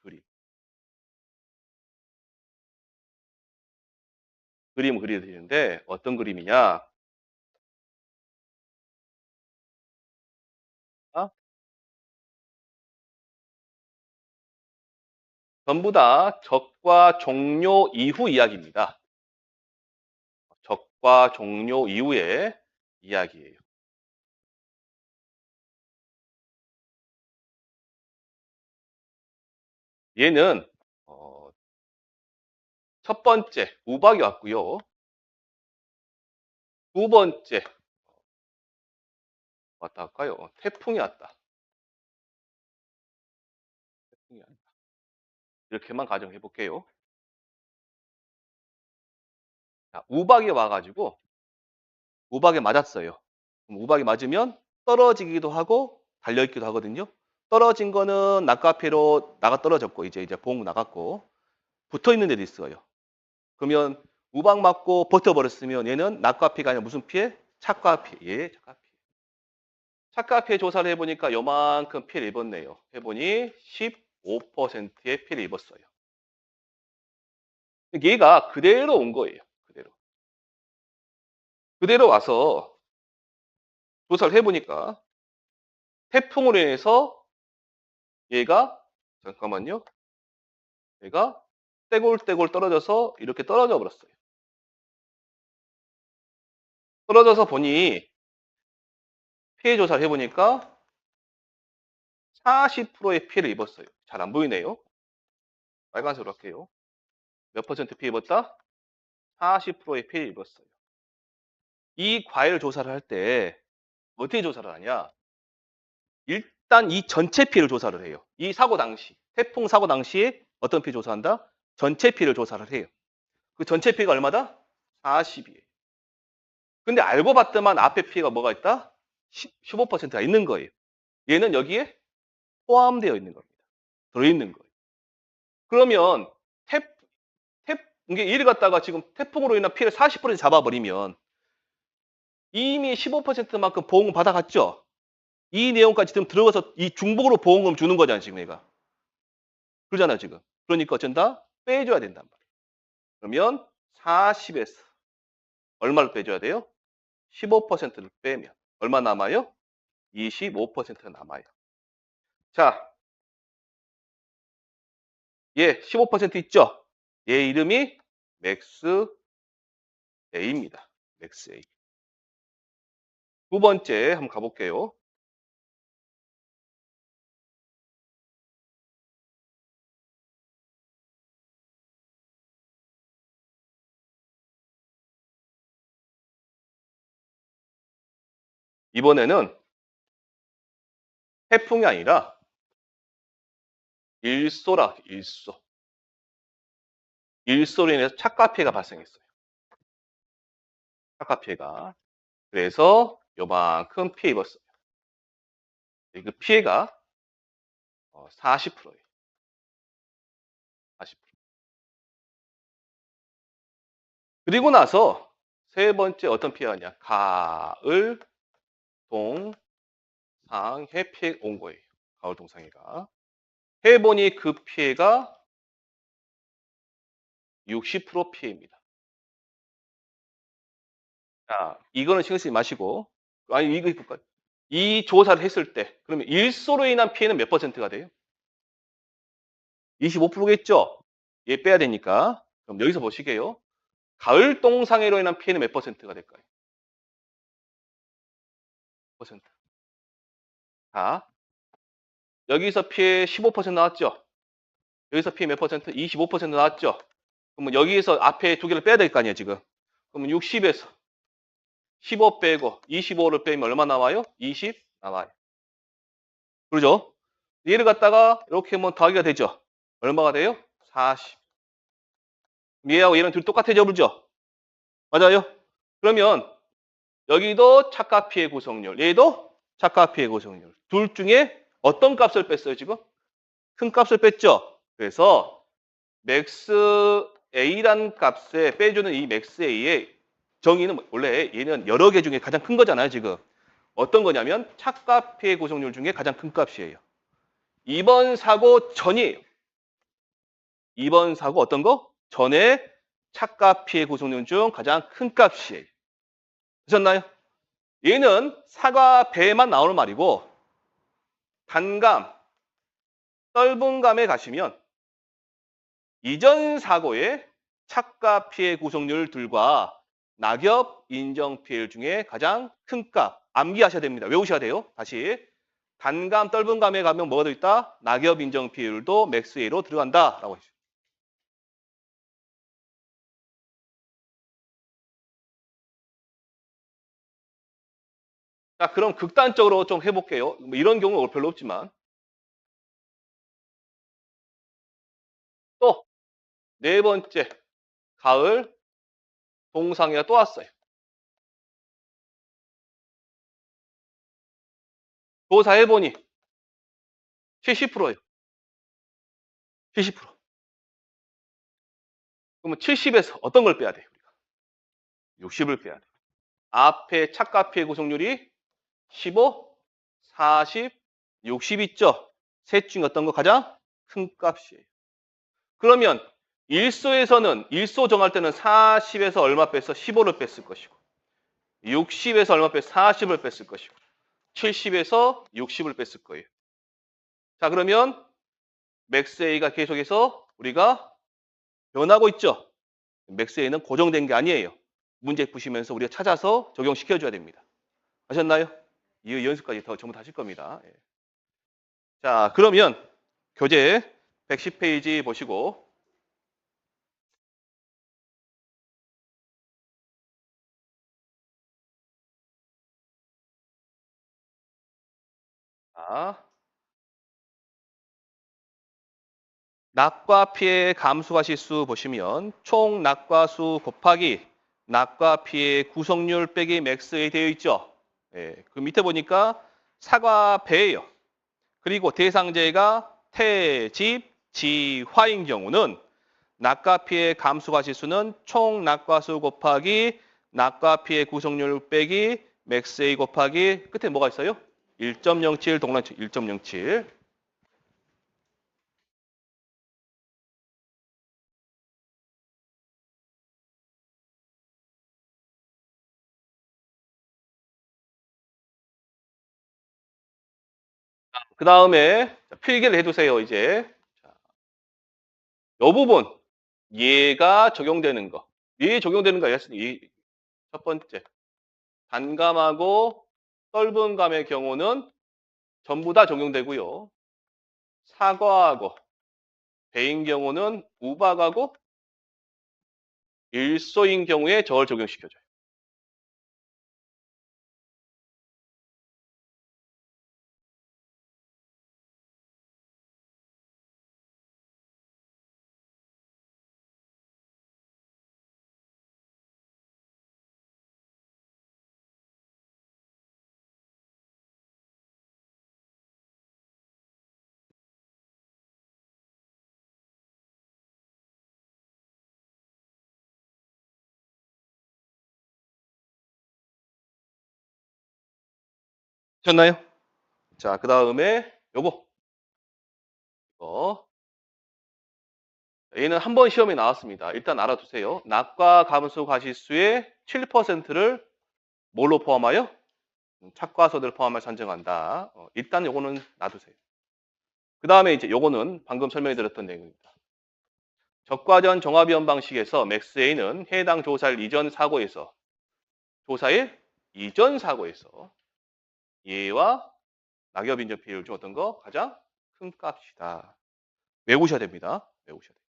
그림을 그려드리는데 어떤 그림이냐? 아, 전부 다 적과 종료 이후 이야기입니다. 적과 종료 이후의 이야기예요. 얘는 첫 번째 우박이 왔고요. 두 번째 왔다 할까요? 태풍이 왔다. 태풍이 왔다. 이렇게만 가정해 볼게요. 자, 우박이 와가지고 우박에 맞았어요. 그럼 우박이 맞으면 떨어지기도 하고 달려있기도 하거든요. 떨어진 거는 낙과피로 나가 떨어졌고 이제 봉 나갔고 붙어 있는 데도 있어요. 그러면 우박 맞고 버텨버렸으면 얘는 낙과피가 아니라 무슨 피해? 착과피. 예, 착과피. 착과피해 조사를 해보니까 요만큼 피해를 입었네요. 해보니 15%의 피해를 입었어요. 얘가 그대로 온 거예요. 그대로. 그대로 와서 조사를 해보니까 태풍으로 인해서 얘가 잠깐만요. 얘가 떼골떼골 떨어져서 이렇게 떨어져 버렸어요. 떨어져서 보니 피해 조사를 해보니까 40%의 피해를 입었어요. 잘 안 보이네요. 빨간색으로 할게요. 몇 퍼센트 피해 입었다? 40%의 피해를 입었어요. 이 과열 조사를 할 때 어떻게 조사를 하냐? 일단 이 전체 피해를 조사를 해요. 이 사고 당시, 태풍 사고 당시에 어떤 피해 조사한다? 전체 피해를 조사를 해요. 그 전체 피해가 얼마다? 40이에요. 근데 알고 봤더만 앞에 피해가 뭐가 있다? 15%가 있는 거예요. 얘는 여기에 포함되어 있는 겁니다. 들어있는 거예요. 그러면 이게 이를 갖다가 지금 태풍으로 인한 피해를 40% 잡아버리면 이미 15%만큼 보험금 받아갔죠? 이 내용까지 지금 들어가서 이 중복으로 보험금 주는 거잖아요, 지금 얘가. 그러잖아요, 지금. 그러니까 어쩐다? 빼줘야 된단 말이에요. 그러면 40에서 얼마를 빼줘야 돼요? 15%를 빼면 얼마 남아요? 25%가 남아요. 자, 얘 15% 있죠? 얘 이름이 맥스 A입니다. 맥스 A. 두 번째 한번 가볼게요. 이번에는 태풍이 아니라 일소라, 일소. 일소로 인해서 착과 피해가 발생했어요. 착과 피해가. 그래서 요만큼 피해 입었어요. 그 피해가 40%예요. 40%. 그리고 나서 세 번째 어떤 피해가냐. 가을, 동, 상, 해 피해 온 거예요. 가을, 동, 상해가. 해보니 그 피해가 60% 피해입니다. 자, 이거는 신경 쓰지 마시고. 아니, 이거 볼까요? 이 조사를 했을 때, 그러면 일소로 인한 피해는 몇 퍼센트가 돼요? 25%겠죠? 얘 빼야 되니까. 그럼 여기서 보시게요. 가을 동상해로 인한 피해는 몇 퍼센트가 될까요? 퍼센트. 자, 여기서 피해 15% 나왔죠? 여기서 피해 몇 퍼센트? 25% 나왔죠? 그러면 여기에서 앞에 두 개를 빼야 될 거 아니에요, 지금. 그러면 60에서 15 빼고 25를 빼면 얼마 나와요? 20 나와요. 그러죠? 얘를 갖다가 이렇게 하면 더하기가 되죠? 얼마가 돼요? 40. 얘하고 얘는 둘 똑같아져 버리죠? 맞아요? 그러면 여기도 착각 피해 구성률, 얘도 착각 피해 구성률. 둘 중에 어떤 값을 뺐어요, 지금? 큰 값을 뺐죠? 그래서 맥스 A란 값에 빼주는 이 맥스 A의 정의는 원래 얘는 여러 개 중에 가장 큰 거잖아요, 지금. 어떤 거냐면 착각 피해 구성률 중에 가장 큰 값이에요. 이번 사고 전이에요. 이번 사고 어떤 거? 전에 착각 피해 구성률 중 가장 큰 값이에요. 되셨나요? 얘는 사과 배만 나오는 말이고 단감, 떫은감에 가시면 이전 사고의 착각 피해 구성률들과 낙엽 인정 피해 중에 가장 큰 값 암기하셔야 됩니다. 외우셔야 돼요. 다시 단감, 떫은감에 가면 뭐가 들어있다? 낙엽 인정 피해율도 맥스 A로 들어간다라고 했어요. 자, 그럼 극단적으로 좀 해볼게요. 뭐 이런 경우는 별로 없지만 또 네 번째 가을 동상이가 또 왔어요. 조사해보니 70%예요. 70%. 그러면 70에서 어떤 걸 빼야 돼요? 60을 빼야 돼요. 앞에 착가피해 구성률이 15, 40, 60 있죠? 셋 중에 어떤 거 가장 큰 값이에요. 그러면 일소 정할 때는 40에서 얼마 뺐어? 15를 뺐을 것이고 60에서 얼마 뺐어? 40을 뺐을 것이고 70에서 60을 뺐을 거예요. 자, 그러면 맥스 A가 계속해서 우리가 변하고 있죠? 맥스 A는 고정된 게 아니에요. 문제 푸시면서 우리가 찾아서 적용시켜줘야 됩니다. 아셨나요? 이 연습까지 더 전부 다 하실 겁니다. 예. 자, 그러면 교재 110페이지 보시고 자, 낙과 피해 감수가시수 보시면 총 낙과수 곱하기 낙과 피해 구성률 빼기 맥스에 되어 있죠. 예, 그 밑에 보니까 사과 배예요. 그리고 대상제가 태, 집, 지, 화인 경우는 낙과 피해 감수가시수는 총 낙과수 곱하기 낙과 피해 구성률 빼기 맥스A 곱하기 끝에 뭐가 있어요? 1.07 동란치 1.07. 그 다음에 필기를 해두세요. 이제 이 부분 얘가 적용되는 거. 얘 적용되는 거 알겠습니다. 첫 번째 단감하고 떫은감의 경우는 전부 다 적용되고요. 사과하고 배인 경우는 우박하고 일소인 경우에 저걸 적용시켜줘요. 되셨나요? 자, 그 다음에 요거. 얘는 한 번 시험에 나왔습니다. 일단 알아두세요. 낙과 감수 가시수의 7%를 뭘로 포함하여? 착과서들 포함을 산정한다. 일단 요거는 놔두세요. 그 다음에 이제 요거는 방금 설명해 드렸던 내용입니다. 적과전 종합위원 방식에서 맥스A는 해당 조사일 이전 사고에서 조사일 이전 사고에서 얘와 낙엽 인정 비율 중 어떤 거 가장 큰 값이다. 외우셔야 됩니다. 외우셔야 돼요.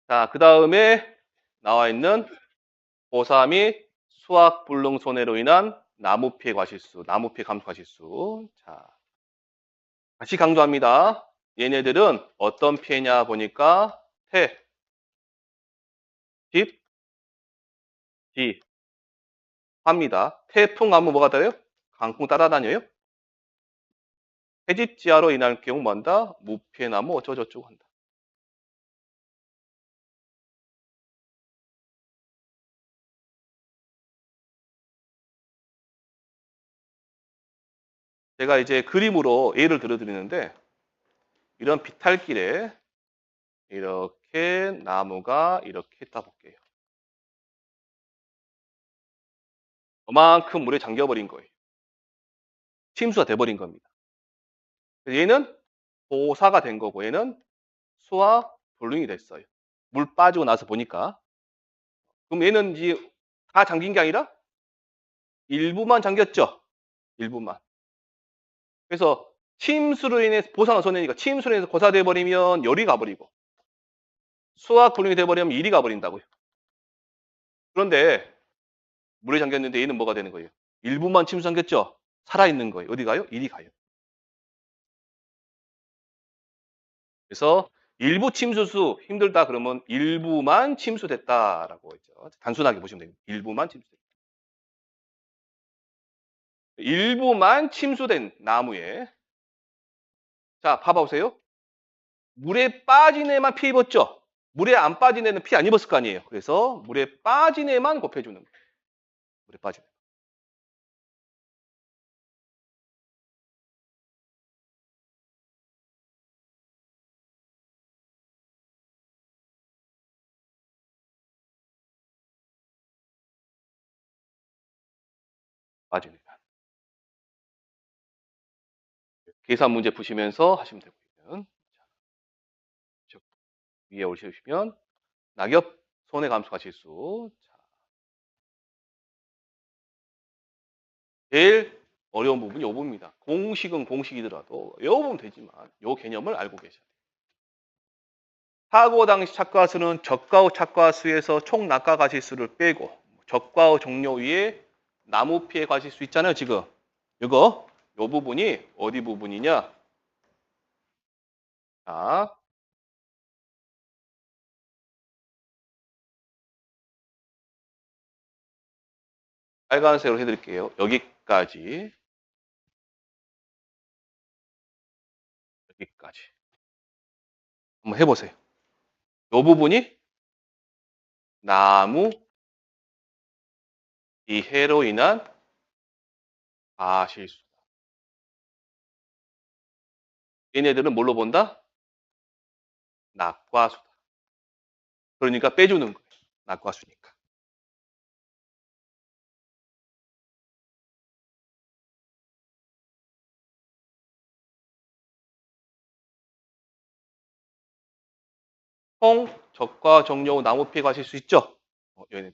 자, 그 다음에 나와 있는 고사 및 수학 불능 손해로 인한 나무 피해 과실수, 나무 피해 감소 과실수. 자, 다시 강조합니다. 얘네들은 어떤 피해냐 보니까 태, 집, 지, 화입니다. 태풍 하면 뭐가 따라요? 강풍 따라다녀요? 해집지하로 인할 경우 뭔다? 무피해 나무 어쩌고저쩌고 한다. 제가 이제 그림으로 예를 들어드리는데 이런 비탈길에 이렇게 나무가 이렇게 있다 볼게요. 그만큼 물에 잠겨버린 거예요. 침수가 돼버린 겁니다. 얘는 보사가 된 거고 얘는 수와 불능이 됐어요. 물 빠지고 나서 보니까. 그럼 얘는 이제 다 잠긴 게 아니라 일부만 잠겼죠. 일부만. 그래서 침수로 인해서 보상을 손해니까 침수로 인해서 고사돼 버리면 열이 가버리고 수와 불능이 돼버리면 일이 가버린다고요. 그런데 물에 잠겼는데 얘는 뭐가 되는 거예요? 일부만 침수 잠겼죠? 살아있는 거예요. 어디 가요? 1이 가요. 그래서 일부 침수수 힘들다 그러면 일부만 침수됐다라고 했죠. 단순하게 보시면 됩니다. 일부만 침수됐다. 일부만 침수된 나무에 자, 봐보세요. 물에 빠진 애만 피해 입었죠? 물에 안 빠진 애는 피 안 입었을 거 아니에요. 그래서 물에 빠진 애만 곱해주는 거예요. 물에 빠진 애. 빠진 애. 계산 문제 푸시면서 하시면 되고요. 위에 올리시면 낙엽 손해 감소가 실수. 제일 어려운 부분이 이 부분입니다. 공식은 공식이더라도 외워보면 되지만 이 개념을 알고 계셔야 돼요. 사고 당시 착과수는 적과 후 착과수에서 총 낙과 과실수를 빼고 적과 후 종료 위에 나무 피해 과실수 있잖아요. 지금 이거 이 부분이 어디 부분이냐? 자, 빨간색으로 해드릴게요. 여기까지 여기까지 한번 해보세요. 이 부분이 나무 피해로 인한 과실수. 얘네들은 뭘로 본다? 낙과수다. 그러니까 빼주는 거예요. 낙과수니까. 총, 적과 정료 후 나무 피해 과실수 있죠? 얘네.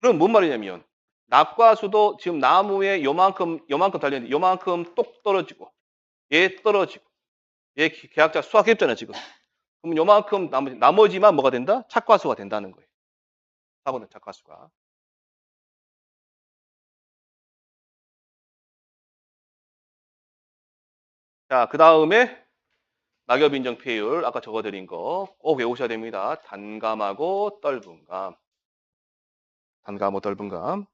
그럼 뭔 말이냐면 낙과수도 지금 나무에 요만큼 달렸는데 요만큼 똑 떨어지고 얘 떨어지고 얘 계약자 수확했잖아요 지금. 그럼 요만큼 나머지만 뭐가 된다? 착과수가 된다는 거예요. 4번은 착과수가. 자, 그 다음에 낙엽 인정 피해율 아까 적어드린 거 꼭 외우셔야 됩니다. 단감하고 떫은감. 단감하고 떫은감.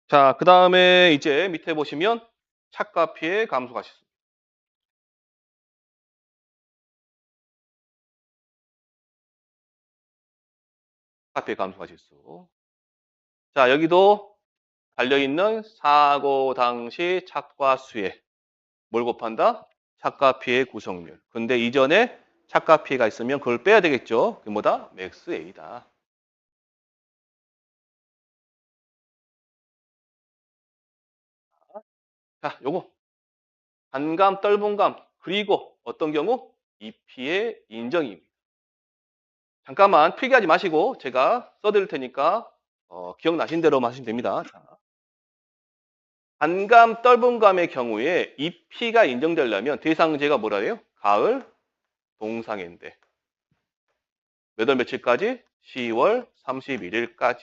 자, 그 다음에 이제 밑에 보시면 착과 피해 감소가 있습니다. 착과 피해 감소가 실수. 자, 여기도 달려있는 사고 당시 착과 수에 뭘 곱한다? 착과 피해 구성률. 근데 이전에 착과 피해가 있으면 그걸 빼야 되겠죠. 그게 뭐다? 맥스 A다. 자, 요거 단감, 떫은감 그리고 어떤 경우 이 피해 인정입니다. 잠깐만 필기하지 마시고 제가 써드릴 테니까 기억나신 대로만 하시면 됩니다. 자, 단감, 떫은감의 경우에 입피가 인정되려면 대상제가 뭐라래요? 가을, 동상인데 몇 월 며칠까지? 10월 31일까지.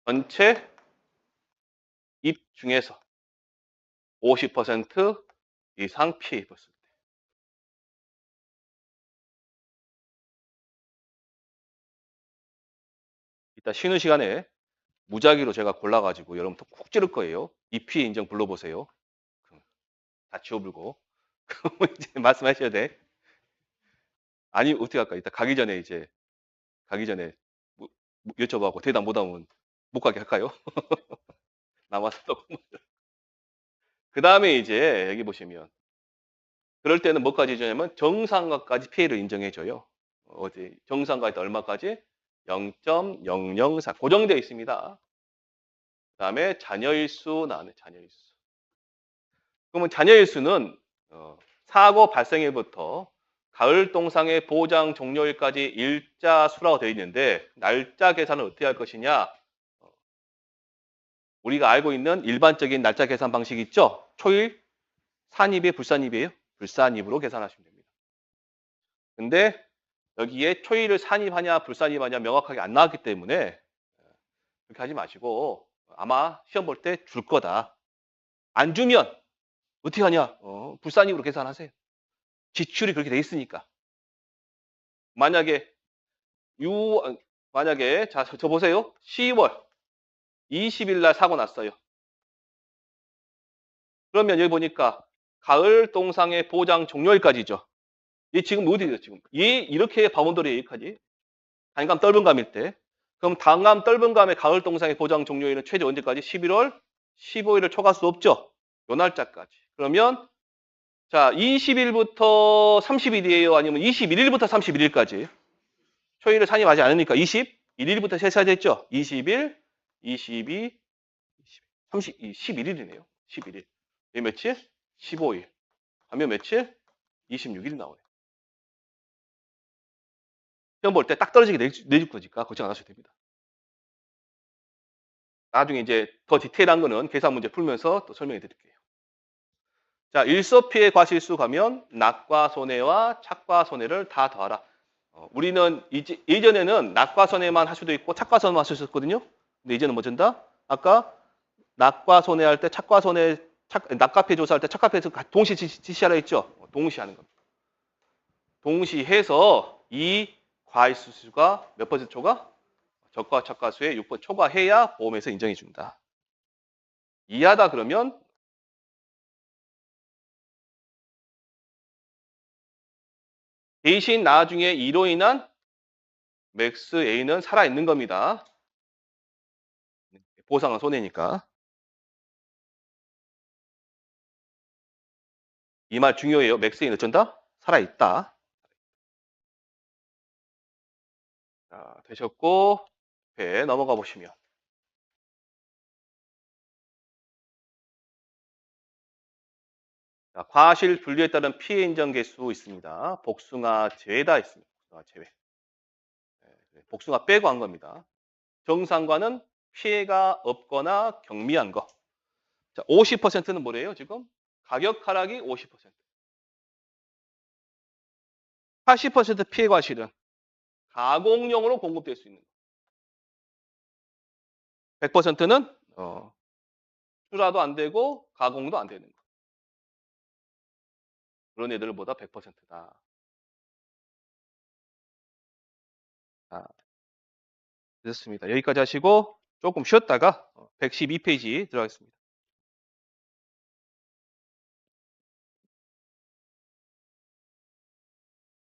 전체 입 중에서 50% 이상 피해 입었을 때. 이따 쉬는 시간에 무작위로 제가 골라가지고 여러분 콕 찌를 거예요. 이 피해 인정 불러보세요. 다 지워불고. 그러면 이제 말씀하셔야 돼. 아니, 어떻게 할까? 이따 가기 전에 여쭤봐고 대답 못하면 못 가게 할까요? 남아서 또. 그 다음에 이제 여기 보시면 그럴 때는 뭐까지 해주냐면 정상가까지 피해를 인정해줘요. 어디 정상가에 얼마까지? 0.004 고정되어 있습니다. 그 다음에 자녀일수 나오네. 자녀일수. 그러면 자녀일수는 사고 발생일부터 가을 동상의 보장 종료일까지 일자 수라고 되어 있는데 날짜 계산을 어떻게 할 것이냐? 우리가 알고 있는 일반적인 날짜 계산 방식 있죠? 초일, 산입이에요, 불산입이에요? 불산입으로 계산하시면 됩니다. 근데 여기에 초일을 산입하냐, 불산입하냐 명확하게 안 나왔기 때문에 그렇게 하지 마시고 아마 시험 볼 때 줄 거다. 안 주면 어떻게 하냐? 불산입으로 계산하세요. 지출이 그렇게 돼 있으니까. 만약에 만약에 저 보세요. 10월 20일 날 사고 났어요. 그러면 여기 보니까 가을 동상의 보장 종료일까지죠. 얘 지금 어디예요, 지금? 얘 이렇게 바운더리에 예익하지? 단감 떫은감일 때. 그럼 단감 떫은감의 가을 동상의 보장 종료일은 최대 언제까지? 11월 15일을 초과할 수 없죠. 요 날짜까지. 그러면 자, 20일부터 30일이에요? 아니면 21일부터 31일까지? 초일을 산입하지 않으니까 21일부터 세셔야 됐죠? 20일, 22, 30, 11일이네요. 11일. 얘 며칠? 15일. 하면 며칠? 26일 나오네. 시험 볼 때 딱 떨어지게 내줄 거니까 걱정 안 하셔도 됩니다. 나중에 이제 더 디테일한 거는 계산 문제 풀면서 또 설명해 드릴게요. 자, 일서피해 과실수 가면 낙과 손해와 착과 손해를 다 더하라. 우리는 예전에는 낙과 손해만 할 수도 있고 착과 손해만 할 수 있었거든요. 근데 이제는 뭐 준다? 아까 낙과 손해 할 때 착과 손해, 낙과폐 조사할 때 착과폐에서 동시 지시하라 했죠? 동시 하는 겁니다. 동시해서 이 과실수가 몇 퍼센트 초과? 적과 착과수의 6% 초과해야 보험에서 인정해 준다. 이하다 그러면 대신 나중에 이로 인한 맥스 A는 살아있는 겁니다. 보상은 손해니까. 이 말 중요해요. 맥스 A는 어쩐다? 살아있다. 자, 되셨고 배 넘어가 보시면 자, 과실 분류에 따른 피해 인정 개수 있습니다. 복숭아 제외다 있습니다. 복숭아 제외. 네, 복숭아 빼고 한 겁니다. 정상과는 피해가 없거나 경미한 거. 자, 50%는 뭐래요, 지금? 가격 하락이 50%. 80% 피해 과실은 가공용으로 공급될 수 있는 거. 100%는 수라도 안 되고 가공도 안 되는 거. 그런 애들보다 100%다. 자, 됐습니다. 여기까지 하시고 조금 쉬었다가 112페이지 들어가겠습니다.